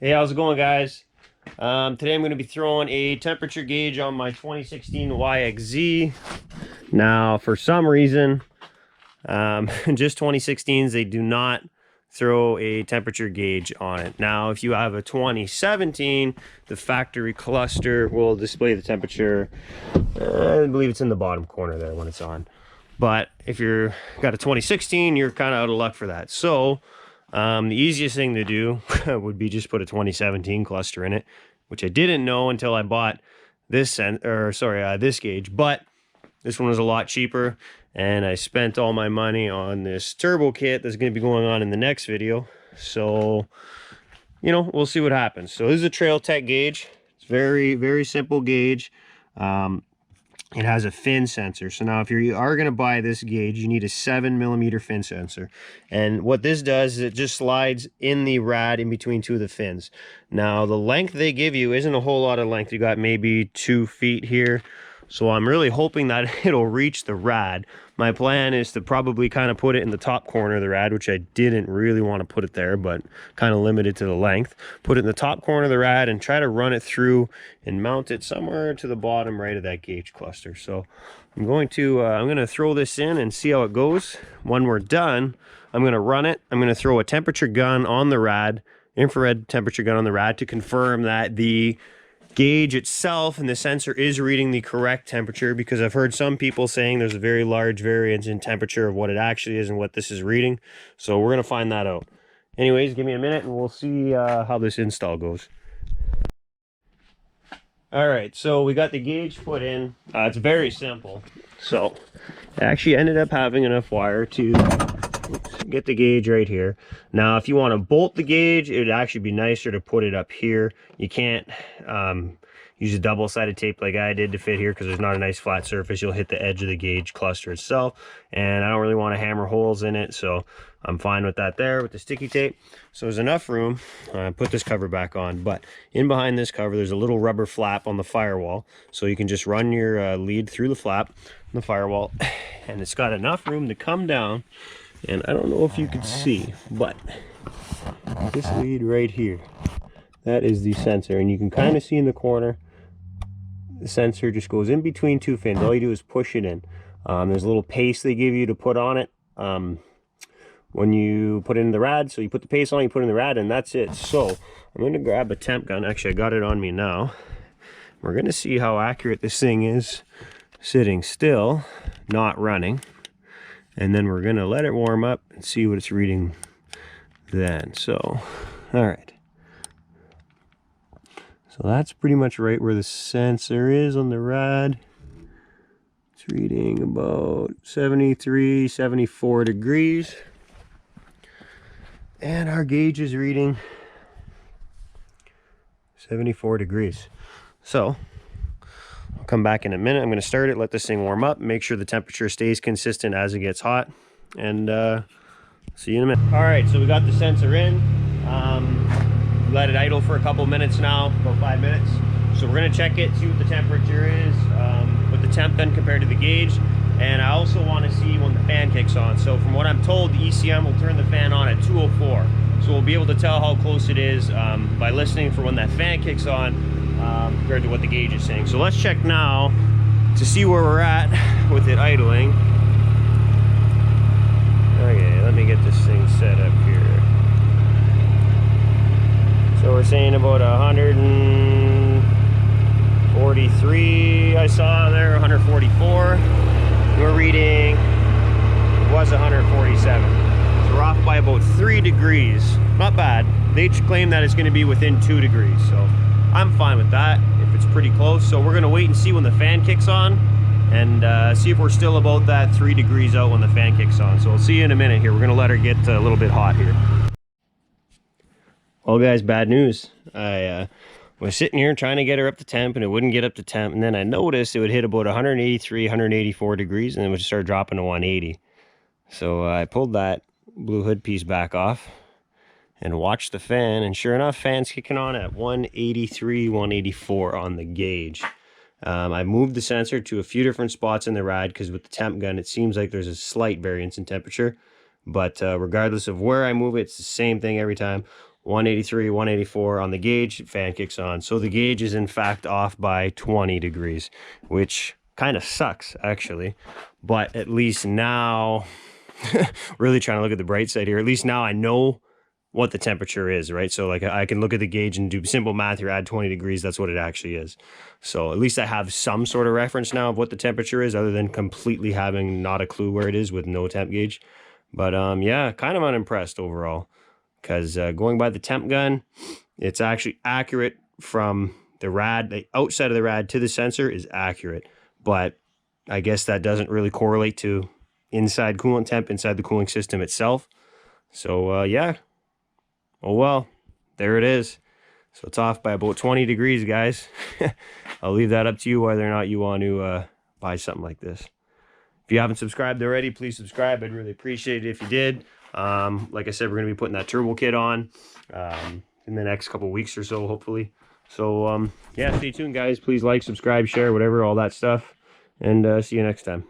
Hey, how's it going, guys? Today I'm going to be throwing a temperature gauge on my 2016 YXZ. Now, for some reason, just 2016s, they do not throw a temperature gauge on it. Now, if you have a 2017, the factory cluster will display the temperature. I believe it's in the bottom corner there when it's on. But if you're got a 2016, you're kind of out of luck for that. So the easiest thing to do would be just put a 2017 cluster in it, which I didn't know until I bought this this gauge. But this one was a lot cheaper, and I spent all my money on this turbo kit that's going to be going on in the next video. So, we'll see what happens. So this is a Trail Tech gauge. It's very simple gauge. It has a fin sensor. So now if you are going to buy this gauge, you need a 7mm fin sensor. And what this does is it just slides in the rad in between two of the fins. Now the length they give you isn't a whole lot of length. You got maybe 2 feet here. So I'm really hoping that it'll reach the rad. My plan is to probably kind of put it in the top corner of the rad, which I didn't really want to put it there, but kind of limited to the length. Put it in the top corner of the rad and try to run it through and mount it somewhere to the bottom right of that gauge cluster. So I'm going to throw this in and see how it goes. When we're done, I'm going to run it. I'm going to throw a temperature gun on the rad, infrared temperature gun on the rad, to confirm that the gauge itself and the sensor is reading the correct temperature, because I've heard some people saying there's a very large variance in temperature of what it actually is and what this is reading. So we're going to find that out. Anyways, give me a minute and we'll see how this install goes. All right, so we got the gauge put in. It's very simple. So I actually ended up having enough wire to get the gauge right here. Now, if you want to bolt the gauge, it would actually be nicer to put it up here. You can't use a double-sided tape like I did to fit here, because there's not a nice flat surface. You'll hit the edge of the gauge cluster itself, and I don't really want to hammer holes in it, so I'm fine with that there with the sticky tape. So there's enough room. Put this cover back on, but in behind this cover there's a little rubber flap on the firewall, so you can just run your lead through the flap on the firewall, and it's got enough room to come down. And I don't know if you can see, but this lead right here, that is the sensor. And you can kind of see in the corner, the sensor just goes in between two fins. All you do is push it in. There's a little paste they give you to put on it when you put it in the rad. So you put the paste on, you put it in the rad, and that's it. So I'm going to grab a temp gun. Actually, I got it on me now. We're going to see how accurate this thing is sitting still, not running. And then we're going to let it warm up and see what it's reading then. So, all right. So that's pretty much right where the sensor is on the rad. It's reading about 73, 74 degrees. And our gauge is reading 74 degrees. So I'll come back in a minute. I'm going to start it, let this thing warm up, make sure the temperature stays consistent as it gets hot, and see you in a minute. All right, so we got the sensor in. Let it idle for a couple minutes now, about 5 minutes. So we're going to check it, see what the temperature is with the temp gun compared to the gauge. And I also want to see when the fan kicks on. So from what I'm told, the ECM will turn the fan on at 204. So we'll be able to tell how close it is by listening for when that fan kicks on compared to what the gauge is saying. So let's check now to see where we're at with it idling. Okay, let me get this thing set up here. So we're saying about 143 I saw there, 144. We're reading, it was 147. So we're off by about 3 degrees. Not bad. They claim that it's going to be within 2 degrees. So I'm fine with that if it's pretty close. So we're going to wait and see when the fan kicks on, and see if we're still about that 3 degrees out when the fan kicks on. So we'll see you in a minute here. We're going to let her get a little bit hot here. Well, guys, bad news. I was sitting here trying to get her up to temp, and it wouldn't get up to temp. And then I noticed it would hit about 183, 184 degrees, and then it would start dropping to 180. So I pulled that blue hood piece back off and watched the fan, and sure enough, fan's kicking on at 183, 184 on the gauge. I moved the sensor to a few different spots in the rad, because with the temp gun, it seems like there's a slight variance in temperature. But regardless of where I move it, it's the same thing every time. 183, 184 on the gauge, fan kicks on. So the gauge is in fact off by 20 degrees, which kind of sucks actually. But at least now, really trying to look at the bright side here, at least now I know what the temperature is, right? So like I can look at the gauge and do simple math here, add 20 degrees, that's what it actually is. So at least I have some sort of reference now of what the temperature is, other than completely having not a clue where it is with no temp gauge. But yeah, kind of unimpressed overall, because going by the temp gun, it's actually accurate from the rad. The outside of the rad to the sensor is accurate, but I guess that doesn't really correlate to inside coolant temp, inside the cooling system itself. So yeah, oh well, there it is. So it's off by about 20 degrees, guys. I'll leave that up to you whether or not you want to buy something like this. If you haven't subscribed already, please subscribe. I'd really appreciate it if you did. Like I said, we're going to be putting that turbo kit on in the next couple weeks or so, hopefully. So yeah, stay tuned, guys. Please like, subscribe, share, whatever, all that stuff. And see you next time.